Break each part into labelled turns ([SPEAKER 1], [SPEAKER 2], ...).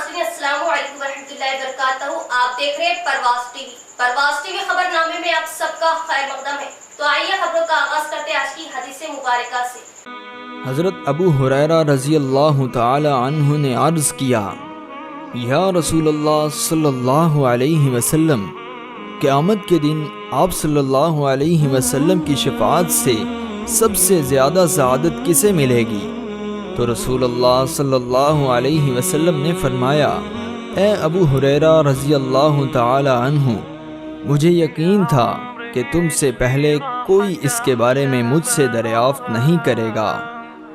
[SPEAKER 1] नाज़रीन, अस्सलाम वालेकुम वरहमतुल्लाहि वबरकातुहू। आप देख रहे हैं परवास टीवी खबरनामे में आप सबका खैर मकदम है। तो आइए खबरों का आगाज करते हैं आज की हदीस मुबारका से।
[SPEAKER 2] हज़रत अबू हुरैरा रज़ी अल्लाह ताला अन्हु ने अर्ज़ किया, या रसूलल्लाह सल्लल्लाहु अलैहि वसल्लम, क़यामत के दिन आप सल्लल्लाहु अलैहि वसल्लम की शफ़ाअत से सबसे ज़्यादा सआदत किसे मिलेगी? तो रसूलुल्लाह सल्लल्लाहु अलैहि वसल्लम ने फरमाया, ए अबू हुरैरा रज़ी अल्लाह ताला अन्हु, मुझे यकीन था कि तुमसे पहले कोई इसके बारे में मुझसे दरियाफ़्त नहीं करेगा,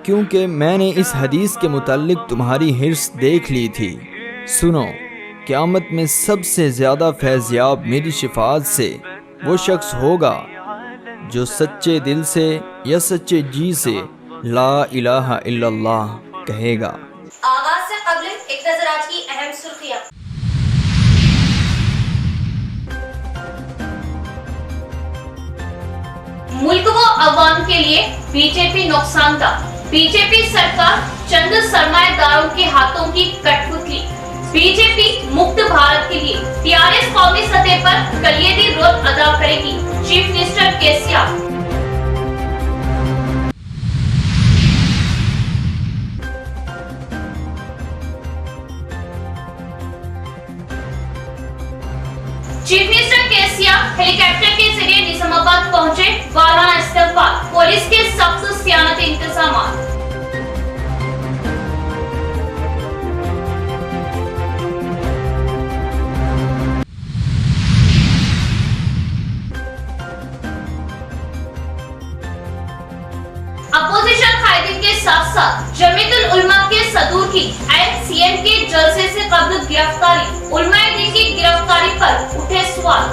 [SPEAKER 2] क्योंकि मैंने इस हदीस के मुताल्लिक तुम्हारी हिर्स देख ली थी। सुनो, क़यामत में सबसे ज़्यादा फैज़याब मेरी शिफ़ाअत से वो शख्स होगा जो सच्चे दिल से या सच्चे जी से ला इलाहा इल्लल्लाह कहेगा।
[SPEAKER 1] आगाज से कबल एक नजर आज की अहम सुर्खियां। मुल्क व अवाम के लिए बीजेपी नुकसानदार। बीजेपी सरकार चंद सरमाएदारों के हाथों की कठपुतली। बीजेपी मुक्त भारत के लिए टीआरएस कौमी सतह पर कलियादी रोल अदा करेगी, chief minister KCR. Chief minister KCR helicopter के जरिए निजामाबाद पहुंचे, वाराना इस्तकबाल, पुलिस के सख्त सियानत इंतजाम। अपोजिशन कायदीन के साथ साथ जमीयतुल उलमा के सदूर की सीएम के जलसे से कबल गिरफ्तारी। उलमाए दीन की गिरफ्तारी पर उठे सवाल।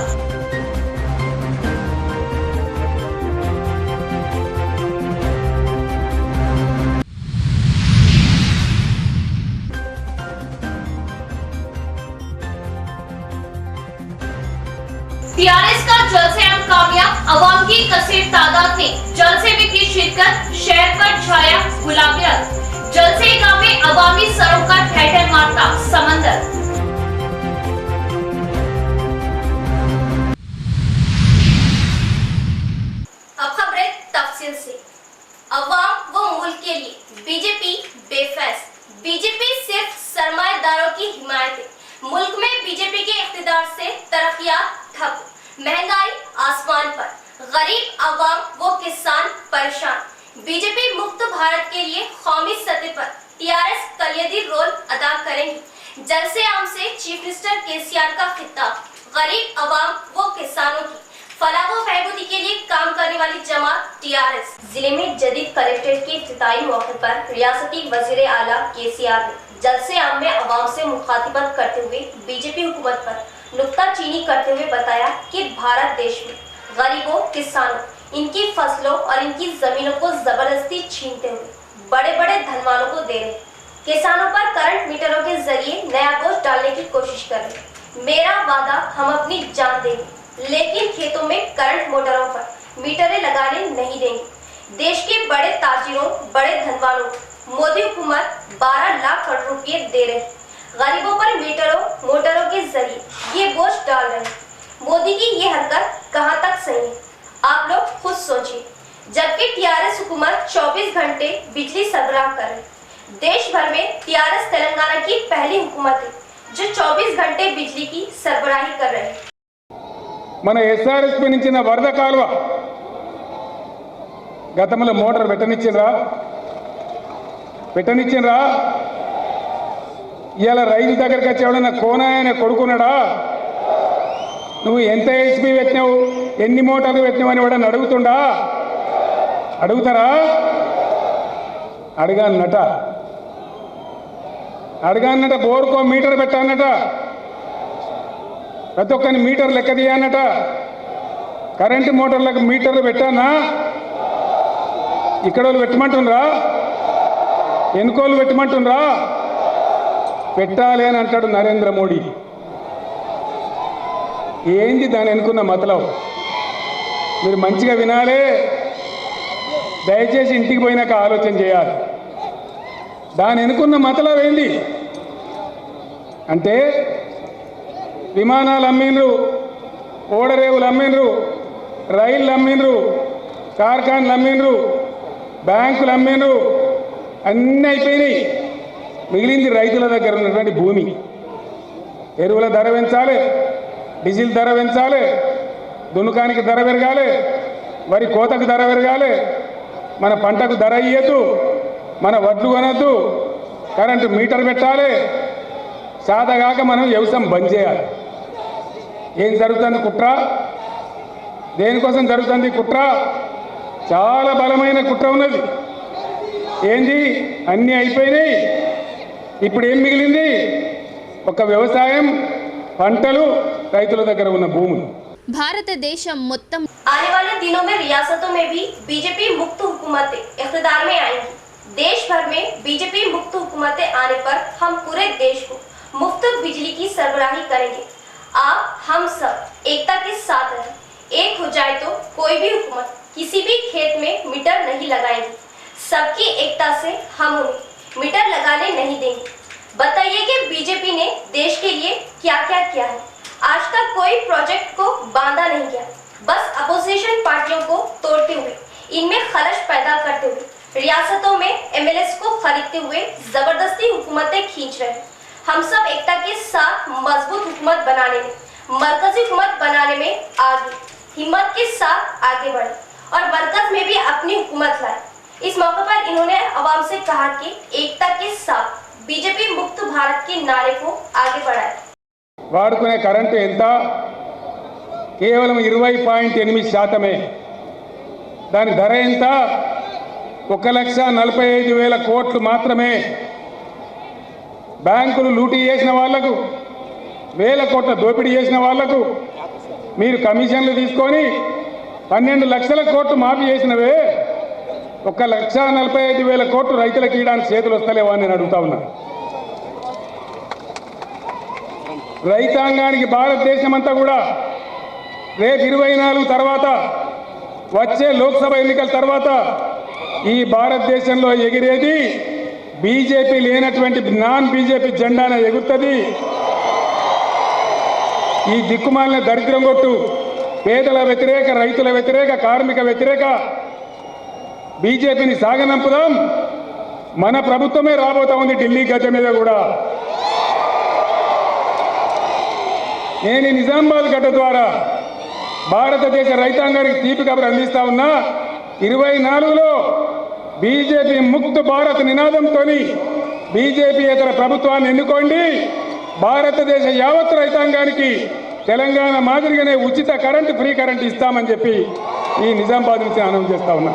[SPEAKER 1] टीआरएस का जलसे आम कामयाब, अवाम की कसीर तादाद ने जलसे में की शिरकत, शहर पर छाया गुलाबी रंग। जलसे गांव में अवामी सरों का ठहर मारता समंदर। अब खबरें तफसील से। अवाम व मुल्क के लिए बीजेपी बेफैस। बीजेपी सिर्फ सरमाएदारों की हिमायत है। मुल्क में बीजेपी के इख्तिदार से तरक्कियात ठप, महंगाई आसमान पर, गरीब अवाम व किसान परेशान। बीजेपी मुक्त भारत के लिए कौमी सतह पर टीआरएस कलियादी रोल अदा करेंगी। जलसे आम से चीफ मिनिस्टर केसीआर का खिताब। गरीब अवाम व किसानों की फलाह व बहबूदी के लिए काम करने वाली जमात टीआरएस। जिले में जदीद कलेक्ट्रेट के इफ्तिताही मौके पर रियासती वजीर आला केसीआर ने जलसे आम में अवाम से मुखातिबत करते हुए बीजेपी हुकूमत पर नुक्ताचीनी करते हुए बताया कि भारत देश में गरीबों, किसानों, इनकी फसलों और इनकी जमीनों को जबरदस्ती छीनते हुए बड़े बड़े धनवानों को दे रहे। किसानों पर करंट मीटरों के जरिए नया बोझ डालने की कोशिश कर रहे। मेरा वादा, हम अपनी जान देंगे, लेकिन खेतों में करंट मोटरों पर मीटरें लगाने नहीं देंगे। देश के बड़े ताजिरों, बड़े धनवानों को मोदी हुकूमत 12 लाख करोड़ रुपए दे रही। गरीबों पर मीटरों, मोटरों के जरिए ये बोझ डाल रहे। मोदी की ये हरकत कहां तक सही है, आप लोग खुद सोचिए। जबकि टीआरएस हुकूमत 24 घंटे बिजली सरबराह कर रही। देश भर में टीआरएस तेलंगाना की पहली हुकूमत है जो 24 घंटे बिजली की सरबराही कर रही है।
[SPEAKER 3] మన ఎస్ఆర్ఎస్పీ నుంచి వరద కాలువ గతంలో మోటార్ పెట్టనిచ్చిండ్రా ఇవాళ రైతు దగ్గరికి వచ్చి ఎవడన్నా కోనాయన కొడుకున్నాడా? నువ్వు ఎంత హెచ్పీ పెట్టినావు, ఎన్ని మోటార్లు పెట్టినావు అని ఎవడన్నా అడుగుతారా? అడగానట బోర్కో మీటర్ పెట్టానట, ప్రతి ఒక్కరిని మీటర్ లెక్క తీయాలన్నట. కరెంటు మోటార్లకు మీటర్లు పెట్టానా? ఇక్కడ వాళ్ళు పెట్టమంటుండ్రా, ఎన్నికోళ్ళు పెట్టమంటుండ్రా? పెట్టాలి అని అంటాడు నరేంద్ర మోడీ. ఏంది దాని అనుకున్న మతలబ్? మీరు మంచిగా వినాలి, దయచేసి ఇంటికి పోయినాక ఆలోచన చేయాలి. దాని అనుకున్న మతలబ్ ఏంది? అంటే విమానాలు అమ్మిండ్రు, ఓడరేవులు అమ్మిండ్రు, రైళ్ళు అమ్మిండ్రు, కార్ఖాన్లు అమ్మిండ్రు, బ్యాంకులు అమ్మిండ్రు, అన్నీ అయిపోయినాయి. మిగిలింది రైతుల దగ్గర ఉన్నటువంటి భూమి. ఎరువుల ధర పెంచాలి, డీజిల్ ధర పెంచాలి, దున్నుకానికి ధర పెరగాలి, వరి కోతకు ధర పెరగాలి, మన పంటకు ధర ఇయ్యద్దు, మన వడ్లు కొనద్దు, కరెంటు మీటర్ పెట్టాలి. సాదగాక మనం వ్యవసాయం బంద్ చేయాలి. ఏం జరుగుతుంది కుట్ర? దేనికోసం జరుగుతుంది కుట్ర? చాలా బలమైన కుట్ర ఉన్నది. ఏంది? అన్నీ అయిపోయినాయి. ఇప్పుడు ఏం మిగిలింది? ఒక వ్యవసాయం, పంటలు, రైతుల దగ్గర ఉన్న భూములు.
[SPEAKER 4] భారతదేశం మొత్తం
[SPEAKER 1] आने वाले दिनों में रियासतों में भी बीजेपी मुक्त हुकूमतें इख्तिदार में आएंगी। देश भर में बीजेपी मुक्त हुकूमतें आने पर हम पूरे देश को मुफ्त बिजली की सरबराही करेंगे। आप हम सब एकता के साथ रहें। एक हो जाए तो कोई भी हुकूमत किसी भी खेत में मीटर नहीं लगाएगी। सबकी एकता से हम उन्हें मीटर लगाने नहीं देंगे। बताइए कि बीजेपी ने देश के लिए क्या क्या किया है। आज तक कोई प्रोजेक्ट को बांधा नहीं गया, बस अपोजिशन पार्टियों को तोड़ते हुए, इनमें खलश पैदा करते हुए, रियासतों में एमएलएस को खरीदते हुए जबरदस्ती हुकूमतें खींच रहे हैं। हम सब एकता के साथ मजबूत हुकूमत बनाने में, मरकजी हुकूमत बनाने में आगे हिम्मत के साथ आगे बढ़े और मरकज में भी अपनी हुकूमत लाए। इस मौके पर इन्होंने अवाम से कहा कि एकता के साथ बीजेपी मुक्त भारत के नारे को आगे बढ़ाए।
[SPEAKER 3] వాడుకునే కరెంటు ఎంత? కేవలం 20.8%. దాని ధర ఎంత? 1,45,000 కోట్లు మాత్రమే. బ్యాంకులు లూటీ చేసిన వాళ్లకు, వేల కోట్ల దోపిడీ చేసిన వాళ్లకు మీరు కమిషన్లు తీసుకొని 12 లక్షల కోట్లు మాఫీ చేసినవే. 1,45,000 కోట్లు రైతులకు ఇవ్వడానికి చేతులు వస్తలేవా అని నేను అడుగుతా ఉన్నా. రైతాంగానికి భారతదేశం అంతా కూడా రేపు 24 తర్వాత వచ్చే లోక్సభ ఎన్నికల తర్వాత ఈ భారతదేశంలో ఎగిరేది బీజేపీ లేనటువంటి నాన్ బీజేపీ జెండానే ఎగురుతుంది. ఈ దిక్కుమాలిన దరిద్రం కొట్టు పేదల వ్యతిరేక, రైతుల వ్యతిరేక, కార్మిక వ్యతిరేక బీజేపీని సాగనంపుదాం. మన ప్రభుత్వమే రాబోతా ఉంది ఢిల్లీ గడ్డ మీద కూడా. నేను నిజామాబాద్ గడ్డ ద్వారా భారతదేశ రైతాంగానికి తీపి కబురు అందిస్తా ఉన్నా. 24లో బీజేపీ ముక్త భారత్ నినాదంతో బీజేపీయేతర ప్రభుత్వాన్ని ఎన్నుకోండి. భారతదేశ యావత్ రైతాంగానికి తెలంగాణ మాదిరిగానే ఉచిత కరెంటు, ఫ్రీ కరెంటు ఇస్తామని చెప్పి ఈ నిజామాబాద్ నుంచి అనౌన్స్ చేస్తా ఉన్నా.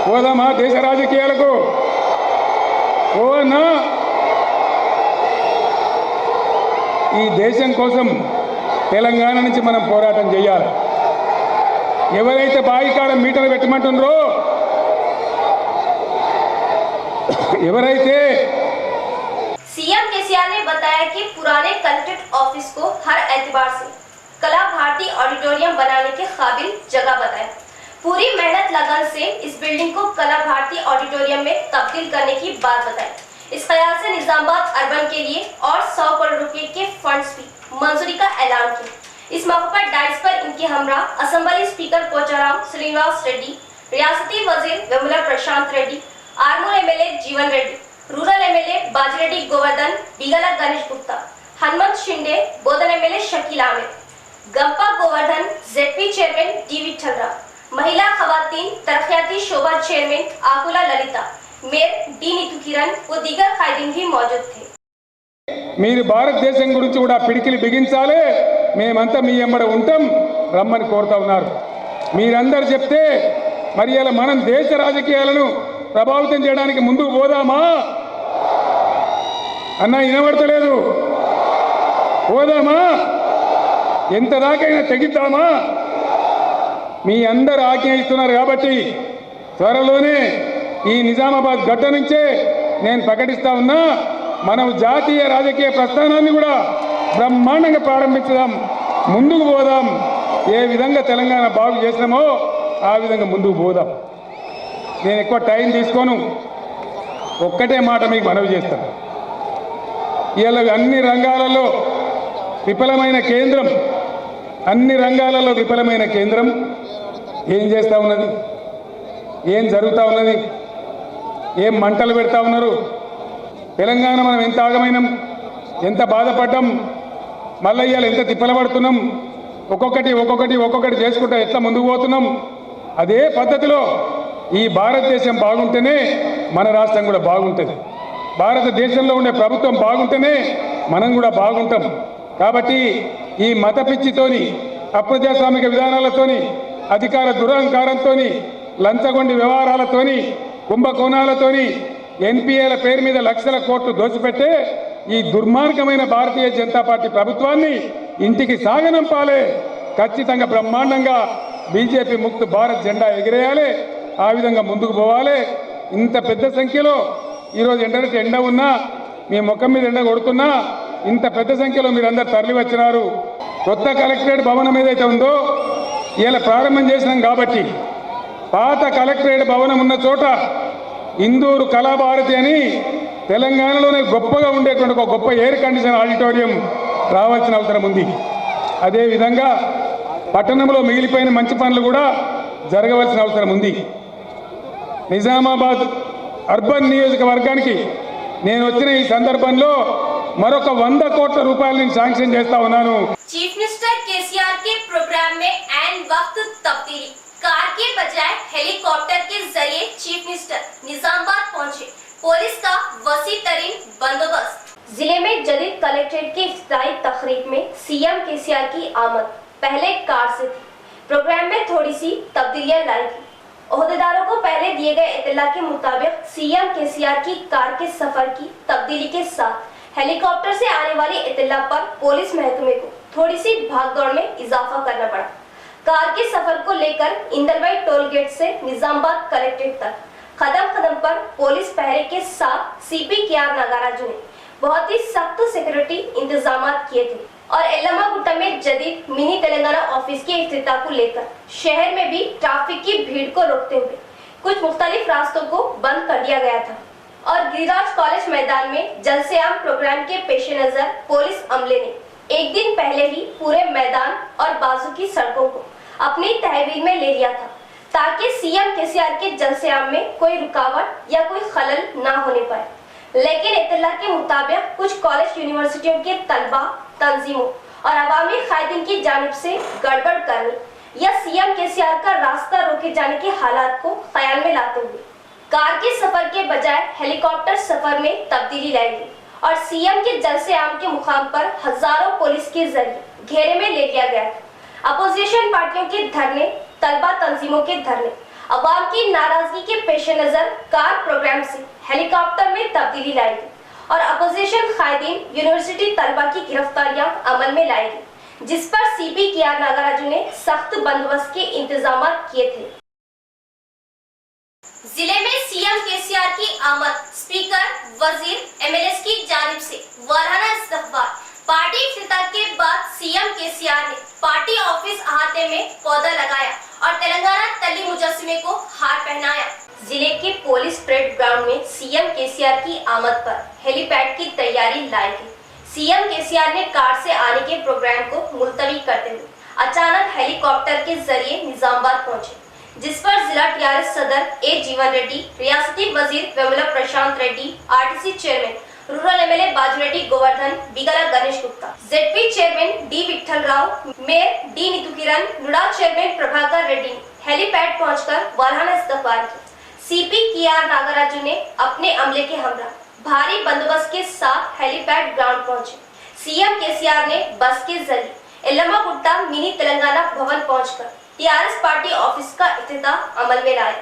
[SPEAKER 3] పోదామా దేశ రాజకీయాలకు? ఓనా ఈ దేశం కోసం తెలంగాణ నుంచి మనం పోరాటం చేయాలి. ఎవరైతే బాయికాడ మీటర్లు పెట్టమంటున్నారో, ఎవరైతే
[SPEAKER 1] सीएम केसीआर ने बताया कि पुराने कलेक्ट्रेट ऑफिस को हर एतबार से कला भारती ऑडिटोरियम बनाने के काबिल जगह बताया। पूरी मेहनत लगन से इस बिल्डिंग को कला भारती ऑडिटोरियम में तब्दील करने की बात बताई। इस ख्याल से निजामाबाद अर्बन के लिए और 100 करोड़ रुपए के फंड्स भी मंजूरी का ऐलान किया। इस मौके पर डाइस पर इनके हमरा असेंबली स्पीकर पोचाराम श्रीनिवास रेड्डी, रियासती वजीर Vimala Prashant Reddy, Armoor MLA Jeevan Reddy, rural MLA Bajireddy Govardhan, Bigala Ganesh Gupta, Hanumant Shinde, Bodhan MLA Shakeel Aamir, Gampa Govardhan, ZP chairman D Vithalrao, महिला खवातीन तरक्याती Shobha chairman Akula Lalitha, mayor D Neetu Kiran व दीगर कायदीन भी मौजूद थे।
[SPEAKER 3] మీరు భారతదేశం గురించి కూడా పిడికిలి బిగించాలి. మేమంతా మీ వెంబడ ఉంటాం రమ్మని కోరుతా ఉన్నారు. మీరందరూ చెప్తే మరి ఇలా మనం దేశ రాజకీయాలను ప్రభావితం చేయడానికి ముందుకు పోదామా అన్న? వినబడతలేదు. పోదామా? ఎంత దాకైనా తెగిద్దామా? మీ అందరు ఆజ్ఞ ఇస్తున్నారు కాబట్టి త్వరలోనే ఈ నిజామాబాద్ గడ్డ నుంచే నేను ప్రకటిస్తా ఉన్నా, మనం జాతీయ రాజకీయ ప్రస్థానాన్ని కూడా బ్రహ్మాండంగా ప్రారంభించుదాం, ముందుకు పోదాం. ఏ విధంగా తెలంగాణ బాగు చేసినామో ఆ విధంగా ముందుకు పోదాం. నేను ఎక్కువ టైం తీసుకోను, ఒక్కటే మాట మీకు మనవి చేస్తాను. ఇవాళ అన్ని రంగాలలో విఫలమైన కేంద్రం, అన్ని రంగాలలో విఫలమైన కేంద్రం ఏం చేస్తూ ఉన్నది, ఏం జరుగుతూ ఉన్నది, ఏం మంటలు పెడతా ఉన్నారు. తెలంగాణ మనం ఎంత ఆగమైనాం, ఎంత బాధపడ్డాం, మళ్ళీ ఇవాళ ఎంత తిప్పలబడుతున్నాం, ఒక్కొక్కటి చేసుకుంటా ఎట్లా ముందుకు పోతున్నాం. అదే పద్ధతిలో ఈ భారతదేశం బాగుంటేనే మన రాష్ట్రం కూడా బాగుంటుంది. భారతదేశంలో ఉండే ప్రభుత్వం బాగుంటేనే మనం కూడా బాగుంటాం. కాబట్టి ఈ మత పిచ్చితోని, అప్రజాస్వామిక విధానాలతోని, అధికార దురహంకారంతోని, లంచగొండి వ్యవహారాలతోని, కుంభకోణాలతోని, ఎన్పిఏల పేరు మీద లక్షల కోట్లు దోచిపెట్టే ఈ దుర్మార్గమైన భారతీయ జనతా పార్టీ ప్రభుత్వాన్ని ఇంటికి సాగనంపాలే. ఖచ్చితంగా బ్రహ్మాండంగా బీజేపీ ముక్త భారత్ జెండా ఎగిరేయాలి. ఆ విధంగా ముందుకు పోవాలి. ఇంత పెద్ద సంఖ్యలో ఈరోజు ఎండ ఉన్నా, మీ ముఖం మీద ఎండ కొడుతున్నా, ఇంత పెద్ద సంఖ్యలో మీరందరూ తరలి వచ్చినారు. కొత్త కలెక్టరేట్ భవనం ఏదైతే ఉందో ఇలా ప్రారంభం చేసినాం కాబట్టి, పాత కలెక్టరేట్ భవనం ఉన్న చోట ఇందూరు కళాభారతి అని తెలంగాణలోనే గొప్పగా ఉండేటువంటి ఒక గొప్ప ఎయిర్ కండిషన్ ఆడిటోరియం రావాల్సిన అవసరం ఉంది. అదేవిధంగా పట్టణంలో మిగిలిపోయిన మంచి పనులు కూడా జరగవలసిన అవసరం ఉంది. నిజామాబాద్ అర్బన్ నియోజకవర్గానికి నేను వచ్చిన ఈ సందర్భంలో మరొక 100 కోట్ల రూపాయలు నేను శాంక్షన్ చేస్తా ఉన్నాను.
[SPEAKER 1] चीफ मिनिस्टर केसीआर के प्रोग्राम में ऐन वक्त तब्दीली, कार के बजाय हेलीकॉप्टर के जरिए चीफ मिनिस्टर निजामाबाद पहुंचे, पुलिस का वसी तरीन बंदोबस्त। जिले में जदीद कलेक्ट्रेट की इफ्तिताई तकरीब में सीएम केसीआर की आमद पहले कार से थी। प्रोग्राम में थोड़ी सी तब्दीलियां लाई थी। ओहदेदारों को पहले दिए गए इत्तला के मुताबिक सीएम केसीआर की कार के सफर की तब्दीली के साथ हेलीकॉप्टर से आने वाली इत्तला पर पुलिस महकमे को थोड़ी सी भागदौड़ में इजाफा करना पड़ा। कार के सफर को लेकर इंदलवाई टोल गेट से निजामाबाद कलेक्ट्रेट तक कदम कदम पर पुलिस पहरे के साथ सीपी केआर नागराजू ने बहुत ही सख्त सिक्योरिटी इंतजाम किए थे और एल्लमागुट्टा में जदीद मिनी तेलंगाना ऑफिस के इफ्तिताह को लेकर शहर में भी ट्रैफिक की भीड़ को रोकते हुए कुछ मुख्तलिफ रास्तों को बंद कर दिया गया था और गिरिराज कॉलेज मैदान में जल से आम प्रोग्राम के पेश नजर पुलिस अमले ने एक दिन पहले ही पूरे मैदान और बाजू की सड़कों को अपनी तहवील में ले लिया था ताकि सीएम केसीआर के जल से आम में कोई रुकावट या कोई खलल ना होने पाए। लेकिन इत्तला के मुताबिक कुछ कॉलेज यूनिवर्सिटियों के तलबा, तंजीमों और अवामी कायदीन की जानिब से गड़बड़ करने या सीएम केसीआर का रास्ता रोके जाने के हालात को ख्याल में लाते हुए कार के सफर के बजाय हेलीकॉप्टर सफर में तब्दीली लाई गई और सीएम के जल से आम के मुकाम पर हजारों पुलिस के जरिए घेरे में ले लिया गया था। अपोजिशन पार्टियों के धरने, तलबा तंजीमों के धरने, अवाम की नाराजगी के पेश नजर कार प्रोग्राम से हेलीकॉप्टर में तब्दीली लाई गई और अपोजिशन कायदीन, यूनिवर्सिटी तलबा की गिरफ्तारियां अमल में लाई गई, जिस पर सीपी केआर नागराजू ने सख्त बंदोबस्त के इंतजाम किए थे। जिले में सीएम केसीआर की आमद, स्पीकर, वजीर, एमएलएस की जानिब से वाराना इस्तकबाल। पार्टी इफ्तिताह के बाद सीएम केसीआर ने पार्टी ऑफिस अहाते में पौधा लगाया और तेलंगाना तली मुजस्समे को हार पहनाया। जिले के पुलिस परेड ग्राउंड में सीएम केसीआर की आमद पर हेलीपैड की तैयारी लाई गई। सीएम केसीआर ने कार से आने के प्रोग्राम को मुलतवी करते हुए अचानक हेलीकॉप्टर के जरिए निजामाबाद पहुंचे, जिस पर जिला टीआरएस सदर ए जीवन रेड्डी, रियासती वजीर Vemula Prashant Reddy, RTC chairman rural MLA Bajireddy Govardhan, Bigala Ganesh Gupta, ZP chairman D Vithal Rao, mayor D Neetu Kiran, NUDA chairman Prabhakar Reddy ने हेलीपैड पहुंचकर वाराना इस्तकबाल किया। सीपी केआर नागराजू ने अपने अमले के हमरा भारी बंदोबस्त के साथ हेलीपैड ग्राउंड पहुंचे। सीएम केसीआर ने बस के जरिए एल्लमागुट्टा मिनी तेलंगाना भवन पहुंचकर टीआरएस पार्टी ऑफिस का इफ्तिताह अमल में लाया।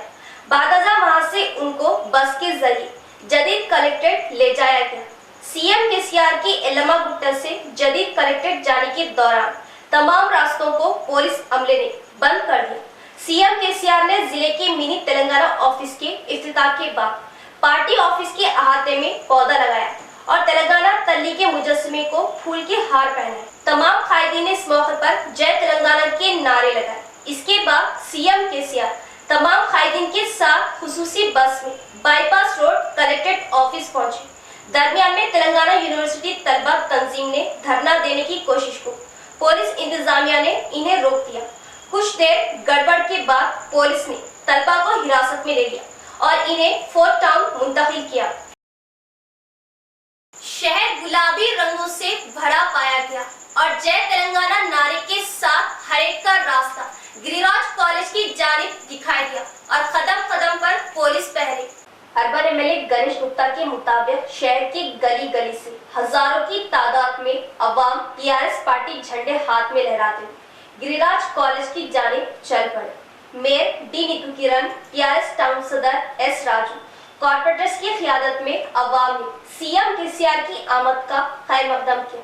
[SPEAKER 1] बादाजा वहां से उनको बस के जरिए जदीद कलेक्ट्रेट ले जाया गया। सीएम केसीआर की एल्लमागुट्टा से जदीद कलेक्ट्रेट जाने के दौरान तमाम रास्तों को पुलिस अमले ने बंद कर दिया। सीएम केसीआर ने जिले के मिनी तेलंगाना ऑफिस के इफ्तिताह के बाद पार्टी ऑफिस के अहाते में पौधा लगाया और तेलंगाना तल्ली के मुजस्समे को फूल के हार पहनाए। तमाम कायदीन ने इस मौके पर जय तेलंगाना के नारे लगाए। इसके बाद सीएम केसीआर तमाम कायदीन के साथ खुसूसी बस में बाईपास रोड कलेक्ट्रेट ऑफिस पहुंचे। दरमियान में तेलंगाना यूनिवर्सिटी तलबा तंजीम ने धरना देने की कोशिश को पुलिस इंतजामिया ने इन्हें रोक दिया। कुछ देर गड़बड़ के बाद पुलिस ने तलबा को हिरासत में ले लिया और इन्हें फोर्ट टाउन मुंतकिल किया। शहर गुलाबी रंगों से भरा पाया गया और जय तेलंगाना नारे के साथ हरेक का रास्ता गिरिराज कॉलेज की जानिब दिखाई दिया और कदम कदम पर पुलिस पहरे। अर्बन एमएलए गणेश गुप्ता के मुताबिक शहर की गली गली से हजारों की तादाद में अवाम टीआरएस पार्टी झंडे हाथ में लहराते हुए गिरिराज कॉलेज की जानिब चल पड़े। मेयर डी नीतू किरण, टीआरएस टाउन सदर एस राजू, कॉर्पोरेटर्स की क़ियादत में अवाम ने सीएम केसीआर की आमद का खैर मकदम किया।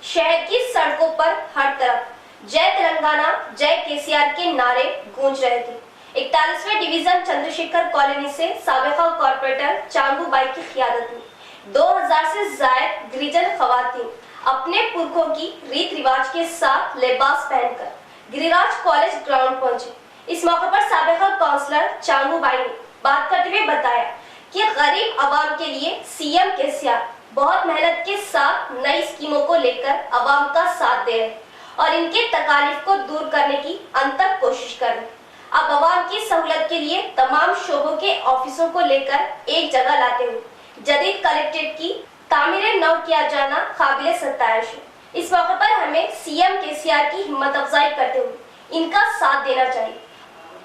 [SPEAKER 1] शहर की सड़कों पर हर तरफ जय तेलंगाना जय केसीआर के नारे गूंज रहे थे। 41वें डिवीजन चंद्रशेखर कॉलोनी से साबिका कॉर्पोरेटर चांगूबाई की क़ियादत में 2000 से ज्यादा गिरिजन खवातीन अपने पुरखों की रीत रिवाज के साथ लिबास पहनकर गिरिराज कॉलेज ग्राउंड पहुंचे। इस मौके पर साबिका काउंसलर चांगूबाई ने बात करते हुए बताया कि गरीब आवाम के लिए सीएम केसीआर बहुत मेहनत के साथ नई स्कीमों को लेकर आवाम का साथ दे रहे हैं और इनके तकालीफ को दूर करने की अंतक कोशिश कर रहे हैं। अब आवाम की सहूलत के लिए तमाम शोबों के ऑफिसों को लेकर एक जगह लाते हुए जदीद कलेक्ट्रेट की तामीर नौ किया जाना काबिल सत्तायश है। इस मौके पर हमें सीएम केसीआर की हिम्मत अफजाई करते हुए इनका साथ देना चाहिए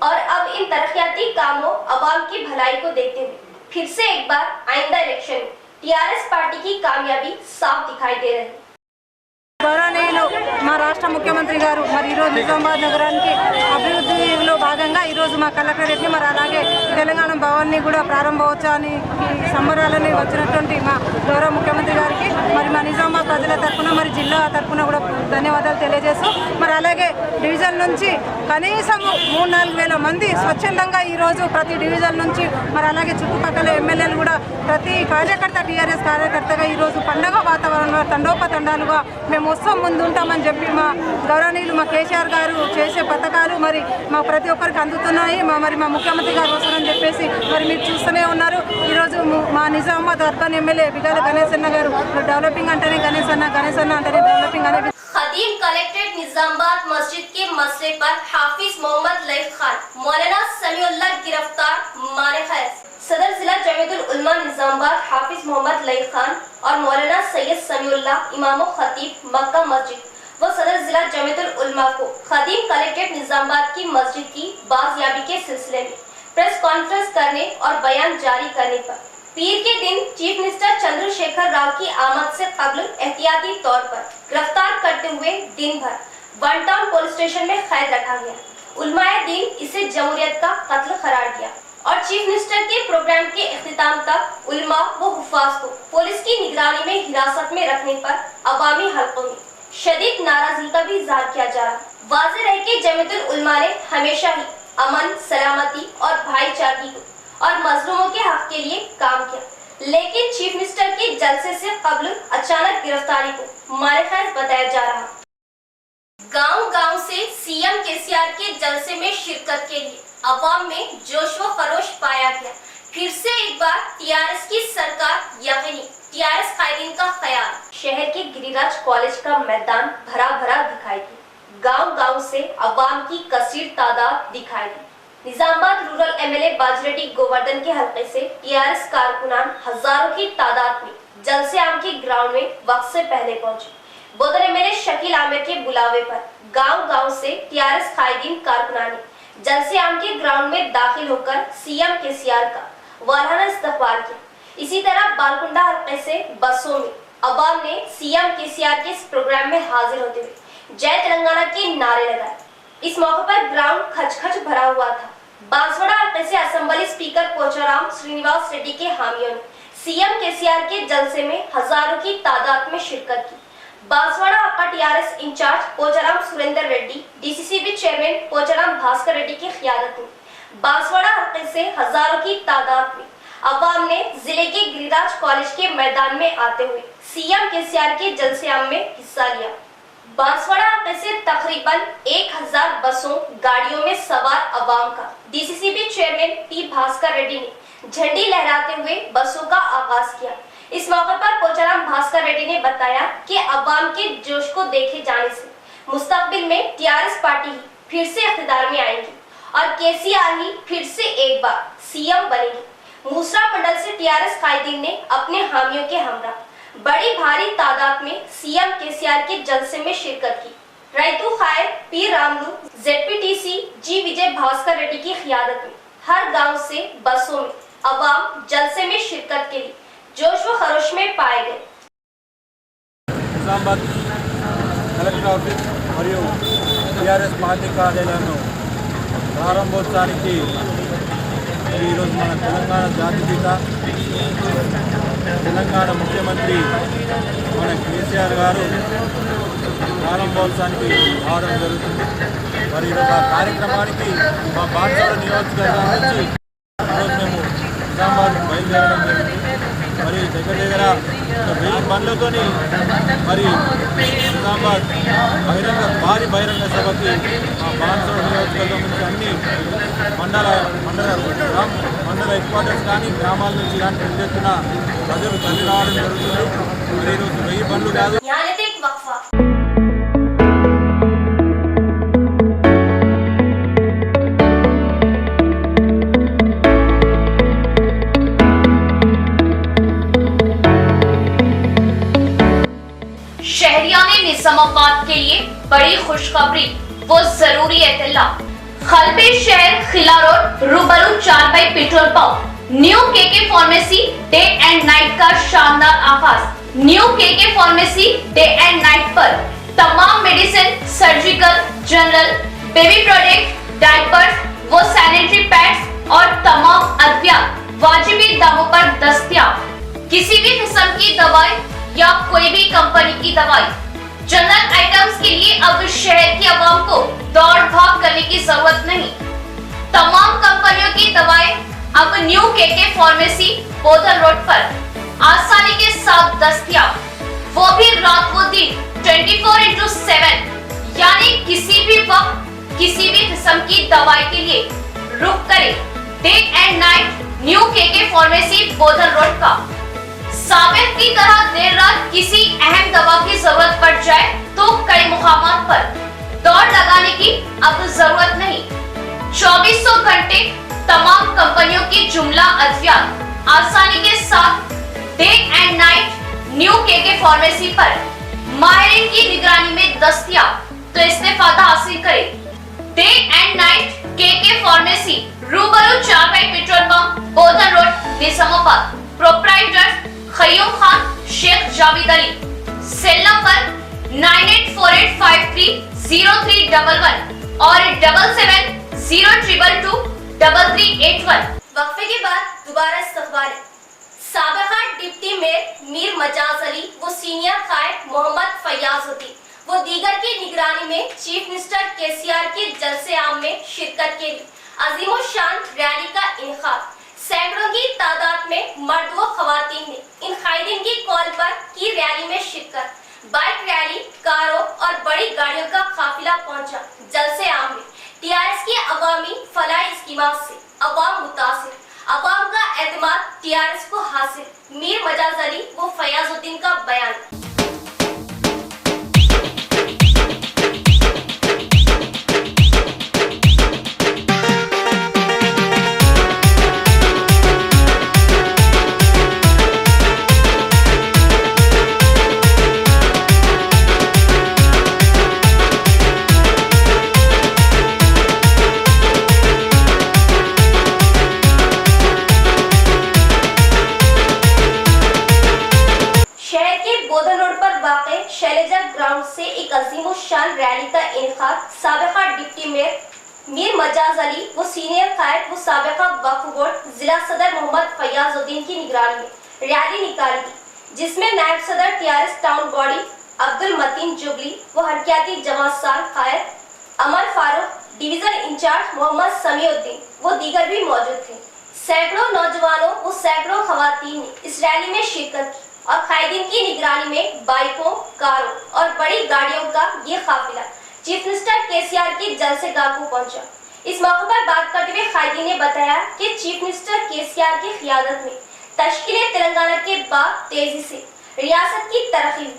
[SPEAKER 1] और अब इन तरक्याती कामों आवाम की भलाई को देखते हुए फिर से एक बार आइंदा इलेक्शन में टीआरएस पार्टी की कामयाबी साफ दिखाई दे रही है।
[SPEAKER 5] గౌరవనీయులు మా రాష్ట్ర ముఖ్యమంత్రి గారు మరి ఈరోజు నిజామాబాద్ నగరానికి అభివృద్ధిలో భాగంగా ఈరోజు మా కలెక్టరేట్ని మరి అలాగే తెలంగాణ భవన్ని కూడా ప్రారంభోత్సవాన్ని సంబరాలని వచ్చినటువంటి మా గౌరవ ముఖ్యమంత్రి గారికి మరి మా నిజామాబాద్ ప్రజల తరఫున మరి జిల్లా తరఫున కూడా ధన్యవాదాలు తెలియజేస్తూ మరి అలాగే డివిజన్ నుంచి కనీసం 3-4 వేల మంది స్వచ్ఛందంగా ఈరోజు ప్రతి డివిజన్ నుంచి మరి అలాగే చుట్టుపక్కల ఎమ్మెల్యేలు కూడా ప్రతి కార్యకర్త టీఆర్ఎస్ కార్యకర్తగా ఈరోజు పండగ వాతావరణంలో తండోపతండాలుగా మేము వస్తాం ముందు ఉంటామని చెప్పి మా గౌరవనీయులు మా కేసీఆర్ గారు చేసే పథకాలు మరి మా ప్రతి ఒక్కరికి అందుతున్నాయి మరి మా ముఖ్యమంత్రి గారు వస్తారని చెప్పేసి మరి మీరు చూస్తూనే ఉన్నారు। ఈరోజు మా నిజామాబాద్ అర్బన్ ఎమ్మెల్యే బిగాల గణేష్ అన్న గారు డెవలపింగ్ అంటేనే గణేష్ అన్న అంటేనే డెవలపింగ్ అనే
[SPEAKER 1] खदीम कलेक्ट्रेट निजामाबाद मस्जिद के मसले पर हाफिज मोहम्मद लईफ खान मौलाना समीउल्लाह गिरफ्तार माने खैर। सदर जिला जमीयतुल उलमा निजामाबाद हाफिज मोहम्मद लईफ खान और मौलाना सैयद समीउल्लाह इमाम खतीब मक्का मस्जिद व सदर जिला जमीयतुल उलमा को खदीम कलेक्ट्रेट निजामाबाद की मस्जिद की बाजियाबी के सिलसिले में प्रेस कॉन्फ्रेंस करने और बयान जारी करने पर पीर के दिन चीफ मिनिस्टर चंद्रशेखर राव की आमद से कबल एहतियाती तौर पर गिरफ्तार करते हुए दिन भर वन टाउन पुलिस स्टेशन में कैद रखा गया। उलमाए दीन इसे जमहूरियत का कत्ल करार दिया और चीफ मिनिस्टर के प्रोग्राम के इख्तिताम तक उलमा व हुफ्फाज को पुलिस की निगरानी में हिरासत में रखने पर अवामी हलकों में शदीद नाराजगी का भी इजहार किया जा रहा। वाज़ेह रहे कि जमीयतुल उलमा ने हमेशा ही अमन, सलामती और भाईचारगी को और मजलूमों के हक के लिए काम किया, लेकिन चीफ मिनिस्टर के जलसे से कबल अचानक गिरफ्तारी को मारेखैज बताया जा रहा। गांव-गांव से सीएम केसीआर के जलसे में शिरकत के लिए अवाम में जोश व खरोश पाया गया। फिर से एक बार टीआरएस की सरकार यकीनी टीआरएस कायदीन का ख्याल। शहर के गिरिराज कॉलेज का मैदान भरा भरा दिखाई दिया। गांव-गांव से अवाम की कसीर तादाद दिखाई दी। निजामाबाद रूरल एमएलए बाजरेड्डी गोवर्धन के हलके से टीआरएस कारकुनान हजारों की तादाद में जलसे आम के ग्राउंड में वक्त से पहले पहुंचे। बोदर एमएलए शकील आमिर के बुलावे पर गांव-गांव से टीआरएस कायदीन कारकुनान ने जलसे आम के ग्राउंड में दाखिल होकर सीएम केसीआर का वाराना इस्तकबाल किया। इसी तरह बालकुंडा हलके से बसों में अवाम ने सीएम केसीआर के इस प्रोग्राम में हाजिर होते हुए जय तेलंगाना के नारे लगाए। इस मौके पर ग्राउंड खच-खच भरा हुआ था। बांसवाड़ा हलके से असेंबली स्पीकर पोचाराम श्रीनिवास रेड्डी के हामियों ने सीएम केसीआर के जलसे में हजारों की तादाद में शिरकत की। बांसवाड़ा हलका TRS incharge Pocharam Surender Reddy, DCCB chairman Pocharam Bhaskar Reddy की क़ियादत में बांसवाड़ा हलके से हजारों की तादाद में अवाम ने जिले के गिरिराज कॉलेज के मैदान में आते हुए सीएम केसीआर के जलसे आम में हिस्सा लिया। बांसवाड़ा हल्के से तकरीबन 1000 बसों गाड़ियों में सवार अवाम का DCCB chairman P Bhaskar Reddy ने झंडी लहराते हुए बसों का आगाज किया। इस मौके पर पोचाराम भास्कर रेड्डी ने बताया कि अवाम के जोश को देखे जाने से मुस्तकबिल में टीआरएस पार्टी ही फिर से इख्तिदार में आएंगी और केसीआर ही फिर से एक बार सीएम बनेगी। मूसरा मंडल से टीआरएस कायदीन ने अपने हामियों के हमरा बड़ी भारी तादाद में सीएम केसीआर के जलसे में शिरकत की। रैतू खायर पी रामलू जेडपीटीसी जी विजय भास्कर रेड्डी की क़ियादत में हर गांव से बसों में अवाम जलसे में शिरकत के लिए जोश व खरोश में पाए गए।
[SPEAKER 6] నిజామాబాద్ కలెక్టర్ ఆఫీస్ మరియు టీఆర్ఎస్ పార్టీ కార్యాలయంలో ప్రారంభోత్సవానికి ఈరోజు మన తెలంగాణ జాతిపిత తెలంగాణ ముఖ్యమంత్రి మన కేసీఆర్ గారు ప్రారంభోత్సవానికి రావడం జరుగుతుంది। మరి ఈరోజు ఆ కార్యక్రమానికి మా బాన్స్వాడ నియోజకవర్గం నుంచి ఈరోజు మేము నిజామాబాద్కి బయలుదేరడం జరిగింది। మరి దగ్గర 1000 బండ్లతోని మరి నిజామాబాద్ భారీ బహిరంగ సభకి మా బాన్స్వాడ నియోజకవర్గం నుంచి అన్ని మండల హెడ్ క్వార్టర్స్ కానీ గ్రామాల నుంచి కానీ పెద్ద ఎత్తున ప్రజలు తల్లి రావడం జరుగుతుంది। మరి ఈరోజు 1000 బండ్లు కాదు।
[SPEAKER 4] शहरिया ने निजामाबाद के लिए बड़ी खुशखबरी वो जरूरी इत्तला। खलबे शहर खिला रोड रूबरू 4 petrol pump new KK pharmacy day and night का शानदार आगाज। New KK pharmacy day and night पर तमाम medicine, surgical, general, baby product, diapers वो सैनिटरी पैड्स और तमाम अद्वियात वाजिबी दामों पर दस्तयाब। किसी भी किस्म की दवाई या कोई भी कंपनी की दवाई, जनरल आइटम्स के लिए अब शहर की आवाम को दौड़ भाग करने की जरूरत नहीं। तमाम कंपनियों की दवाएं अब new KK pharmacy Bodhan road पर आसानी के साथ दस्तयाब, वो भी रात व दिन 24/7, यानी किसी भी वक्त किसी भी किस्म की दवाई के लिए रुक करें day and night new KK pharmacy Bodhan road का। साबित की तरह देर रात किसी अहम दवा की जरूरत पड़ जाए तो कई मुकामात पर दौड़ लगाने की अब जरूरत नहीं। 2400 घंटे तमाम कंपनियों की जुमला अद्वियात आसानी के साथ day and night new KK pharmacy पर माहिरीन की निगरानी में दस्तयाब, तो इस्तेफादा हासिल करें। Day and night KK pharmacy रूबरू 4 petrol pump Bodhan road Nizamabad. Proprietor Khayyum Khan Shaikh Javed Ali. Cell number 9848530311 और 7702223381।
[SPEAKER 1] वक्फे के बाद दोबारा इस्तकबाल। साबिका डिप्टी मेयर मीर मजाज अली वो सीनियर कायद मोहम्मद फयाजुद्दीन वो दीगर की निगरानी में चीफ मिनिस्टर केसीआर के जलसे आम में शिरकत के लिए अजीम शान रैली का इनेकाद। सैकड़ों की तादाद में मर्द व खवातीन ने इन कायदीन की कॉल पर की रैली में शिरकत। बाइक रैली, कारों और बड़ी गाड़ियों का काफिला पहुंचा जलसे आम में। टीआरएस की अवामी फलाही स्कीमात से अवाम मुतासिर, अवाम का एतमाद टीआरएस को हासिल। मीर मजाज अली वो फयाजुद्दीन का बयान। ग्राउंड से एक अजीमुशान रैली का इनेकाद। साबिका डिप्टी मेयर मीर मजाज अली वो सीनियर कायद वो साबिका वक्फ बोर्ड जिला सदर मोहम्मद फयाजुद्दीन की निगरानी में रैली निकाली गई, जिसमें नायब सदर TRS town body Abdul Mateen जुबली वो हरकियाती जमात साल कायद अमर फारूक, डिवीजन इंचार्ज मोहम्मद समीउद्दीन वो दीगर भी मौजूद थे। सैकड़ों नौजवानों वो सैकड़ों खवातीन ने इस रैली में शिरकत की और कायदीन की निगरानी में बाइकों, कारों और बड़ी गाड़ियों का ये काफिला चीफ मिनिस्टर केसीआर की जलसेगाह को पहुंचा। इस मौके पर बात करते हुए कायदीन ने बताया कि चीफ मिनिस्टर केसीआर की क़ियादत में तश्कील तेलंगाना के बाद तेजी से रियासत की तरक्की हुई,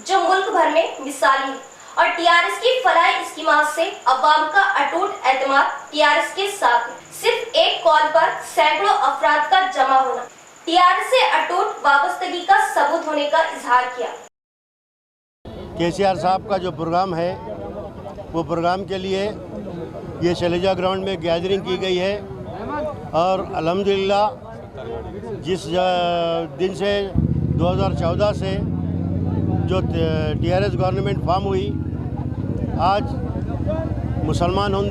[SPEAKER 1] जो मुल्क भर में मिसाली है और टीआरएस की फलाही स्कीमात से अवाम का अटूट एतमाद टीआरएस के साथ है। सिर्फ एक कॉल पर सैकड़ों अफराद का जमा होना टीआरएस से अटूट वाबस्तगी का सबूत होने का इजहार किया।
[SPEAKER 7] केसीआर साहब का जो प्रोग्राम है वो प्रोग्राम के लिए ये शैलजा ग्राउंड में गैदरिंग की गई है और अल्हम्दुलिल्लाह जिस दिन से 2014 से जो टीआरएस गवर्नमेंट फॉर्म हुई, आज मुसलमान हों,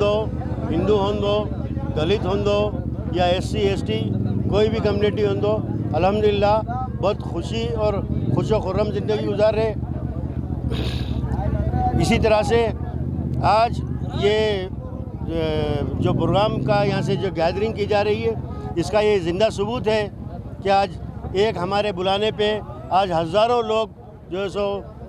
[SPEAKER 7] हिंदू हों, दलित हों या SC ST कोई भी कम्युनिटी हों, अल्हम्दुलिल्लाह बहुत खुशी और खुशो खुर्रम ज़िंदगी गुजार रहे। इसी तरह से आज ये जो प्रोग्राम का यहाँ से जो गैदरिंग की जा रही है, इसका ये ज़िंदा सबूत है कि आज एक हमारे बुलाने पे आज हज़ारों लोग जो है सो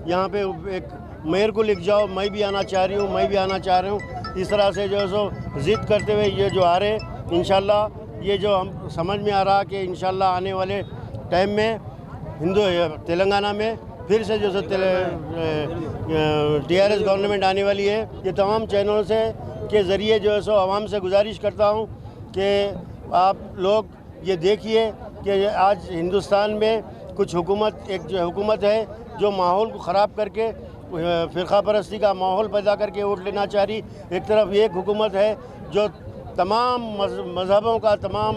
[SPEAKER 7] यहाँ पे एक मेयर को लिख जाओ, मैं भी आना चाह रही हूँ, मैं भी आना चाह रही हूँ, इस तरह से जो है सो ज़िद करते हुए ये जो आ रहे, इंशाल्लाह ये जो हम समझ में आ रहा कि इंशाल्लाह आने वाले टाइम में तेलंगाना में फिर से जो टीआरएस गवर्नमेंट आने वाली है। ये तमाम चैनलों से के ज़रिए जो है सो आवाम से गुजारिश करता हूँ कि आप लोग ये देखिए कि आज हिंदुस्तान में कुछ एक जो हुकूमत है जो माहौल को ख़राब करके फ़िरक़ा परस्ती का माहौल पैदा करके वोट लेना चाह रही। एक तरफ एक हुकूमत है जो तमाम मज़हबों का, तमाम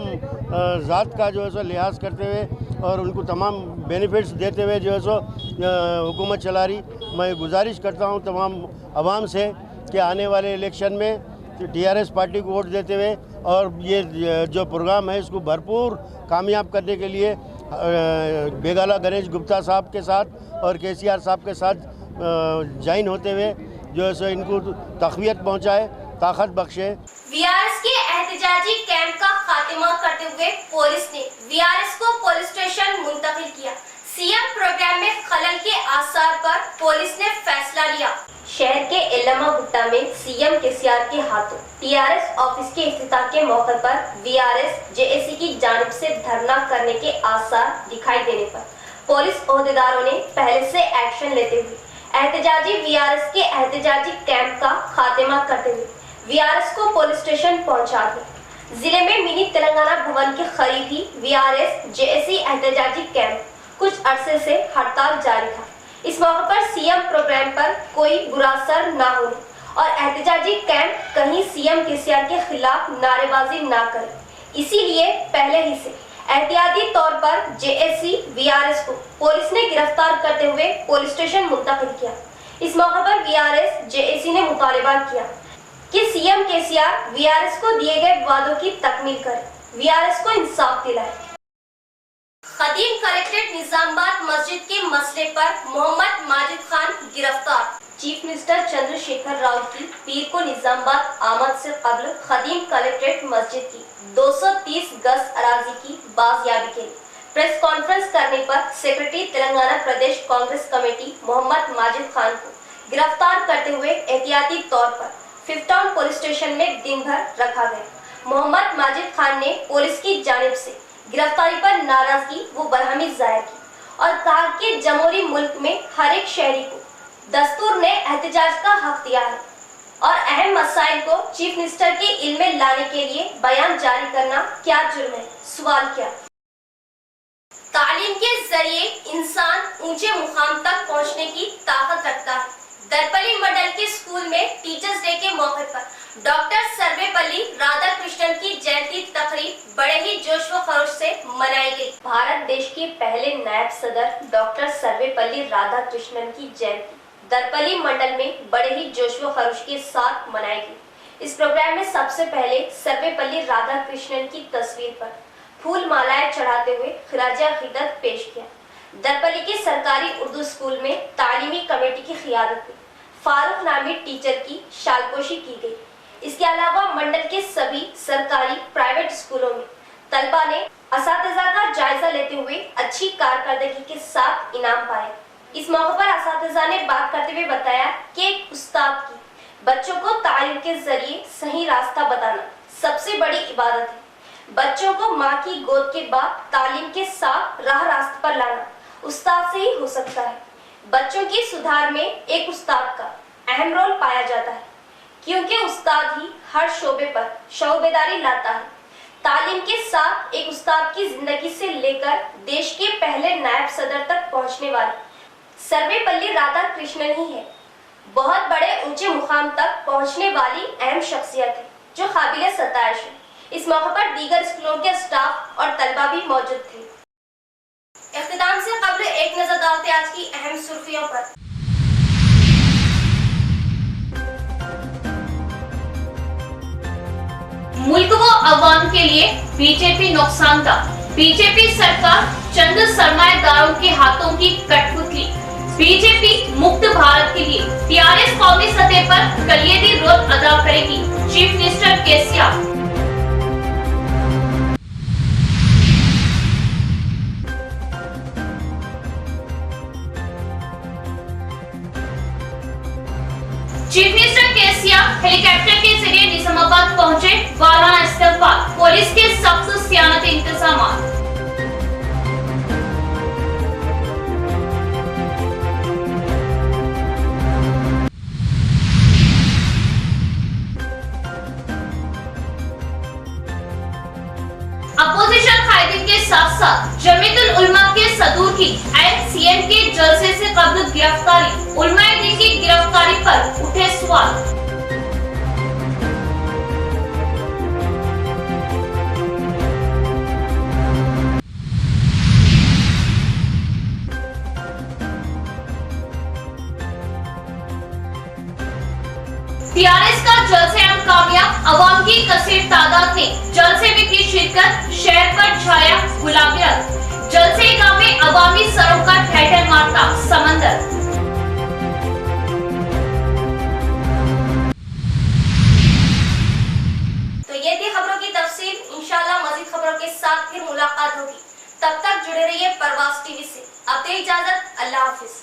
[SPEAKER 7] ज़ात का जो है सो लिहाज करते हुए और उनको तमाम बेनिफिट्स देते हुए जो है सो हुकूमत चला रही। मैं गुजारिश करता हूँ तमाम आवाम से कि आने वाले इलेक्शन में टीआरएस पार्टी को वोट देते हुए और ये जो प्रोग्राम है इसको भरपूर कामयाब करने के लिए बेगाला गणेश गुप्ता साहब के साथ और केसीआर साहब के साथ ज्वाइन होते हुए जो है सो इनको तक़वियत पहुँचाए, ताकत बख्शे।
[SPEAKER 1] वीआरएस के एहतजाजी कैंप का खात्मा करते हुए पुलिस ने वीआरएस को पुलिस स्टेशन मुंतकिल किया। सीएम प्रोग्राम में खलल के आसार पर पुलिस ने फैसला लिया। शहर के इल्लामा गुट्टा में सीएम केसीआर के हाथों टीआरएस ऑफिस के इफ्तिताह के मौके पर वीआरएस जेएसी की जानिब से धरना करने के आसार दिखाई देने पर पुलिस ओहदेदारों ने पहले से एक्शन लेते हुए एहतजाजी वीआरएस के एहतजाजी कैंप का खात्मा करते हुए वीआरएस को पुलिस स्टेशन पहुंचा दिया। जिले में मिनी तेलंगाना भवन के करीब ही वीआरएस जेएसी एहतजाजी कैंप कुछ अरसे से हड़ताल जारी था। इस मौके पर सीएम प्रोग्राम पर कोई बुरा असर न होने और एहतजाजी कैंप कहीं सीएम केसीआर के खिलाफ नारेबाजी न करे, इसीलिए पहले ही से एहतियाती तौर पर जेएसी वीआरएस को पुलिस ने गिरफ्तार करते हुए पुलिस स्टेशन मुंतकिल किया। इस मौके पर वीआरएस जेएसी ने मुतालबा किया कि सीएम केसीआर वीआरएस को दिए गए वादों की तकमील करे, वीआरएस को इंसाफ दिलाए। खदीम कलेक्ट्रेट निजामाबाद मस्जिद के मसले पर मोहम्मद माजिद खान गिरफ्तार। चीफ मिनिस्टर चंद्रशेखर राव की पीर को निजामाबाद आमद से कबल खदीम कलेक्ट्रेट मस्जिद की 230 गज अराजी की बाजियाबी के लिए प्रेस कॉन्फ्रेंस करने पर सेक्रेटरी तेलंगाना प्रदेश कांग्रेस कमेटी मोहम्मद माजिद खान को गिरफ्तार करते हुए एहतियाती तौर पर फिफ्थ टाउन पुलिस स्टेशन में दिन भर रखा गया। मोहम्मद माजिद खान ने पुलिस की जानिब से गिरफ्तारी पर नाराजगी व बरहमी जाहिर की और कहा कि जमहूरी मुल्क में हर एक शहरी को दस्तूर ने एहतजाज का हक दिया है और अहम मसाइल को चीफ मिनिस्टर के इल्म में लाने के लिए बयान जारी करना क्या जुर्म है, सवाल किया। तालीम के जरिए इंसान ऊंचे मुकाम तक पहुंचने की ताकत रखता है। दरपल्ली मंडल के स्कूल में टीचर्स डे के मौके पर डॉक्टर सर्वेपल्ली राधाकृष्णन की जयंती तकरीब बड़े ही जोश व खरोश से मनाई गई। भारत देश के पहले नायब सदर डॉक्टर सर्वेपल्ली राधाकृष्णन की जयंती दरपल्ली मंडल में बड़े ही जोश व खरोश के साथ मनाई गई। इस प्रोग्राम में सबसे पहले सर्वेपल्ली राधाकृष्णन की तस्वीर पर फूल मालाएं चढ़ाते हुए खिराज अकीदत पेश किया। दरपल्ली के सरकारी उर्दू स्कूल में तालीमी कमेटी की क़ियादत में फारूक नामी टीचर की शालपोशी की गई। इसके अलावा मंडल के सभी सरकारी प्राइवेट स्कूलों में तलबा ने असातिज़ा का जायजा लेते हुए अच्छी कारकर्दगी के साथ इनाम पाए। इस मौके पर असातिज़ा ने बात करते हुए बताया कि एक उस्ताद की बच्चों को तालीम के जरिए सही रास्ता बताना सबसे बड़ी इबादत है। बच्चों को माँ की गोद के बाद तालीम के साथ राह रास्ते पर लाना उस्ताद से ही हो सकता है। बच्चों की सुधार में एक उस्ताद का अहम रोल पाया जाता है, क्योंकि उस्ताद ही हर शोबे पर शौबेदारी लाता है। तालीम के साथ एक उस्ताद की जिंदगी से लेकर देश के पहले नायब सदर तक पहुंचने वाले सर्वेपल्ली राधाकृष्णन ही है। बहुत बड़े ऊंचे मुकाम तक पहुंचने वाली अहम शख्सियत है जो काबिल सताइश है। इस मौके पर दीगर स्कूलों के स्टाफ और तलबा भी मौजूद थे। इख्तिताम से कबल एक नजर डालते आज की अहम सुर्खियों पर।
[SPEAKER 4] मुल्क व अवाम के लिए बीजेपी नुकसानदा। बीजेपी सरकार चंद सरमाएदारों के हाथों की कठपुतली। बीजेपी मुक्त भारत के लिए टीआरएस कौमी सतह पर कलियादी रोल अदा करेगी, chief minister KCR. Chief minister KCR helicopter के जरिए निजामाबाद पहुंचे। वाराना इस्तेमाल पुलिस के सख्त सियानती इंतजाम। अपोजिशन कायदीन के साथ साथ जमीयतुल उलमा के सदूर की सीएम के जलसे से कबल गिरफ्तारी। उलमाए दीन की गिरफ्तारी पर उठे सवाल। टीआरएस का जलसे हम कामयाब। अवाम की कसीर तादाद ने जलसे में की शिरकत। शहर पर छाया गुलाबी रंग। जलसे गांव में अवामी सरों का ठहर मारता समंदर।
[SPEAKER 1] तो ये थी खबरों की तफसील। इंशाल्लाह मजीद खबरों के साथ फिर मुलाकात होगी। तब तक जुड़े रहिए परवाज़ टीवी से। अब दे इजाजत, अल्लाह हाफिज।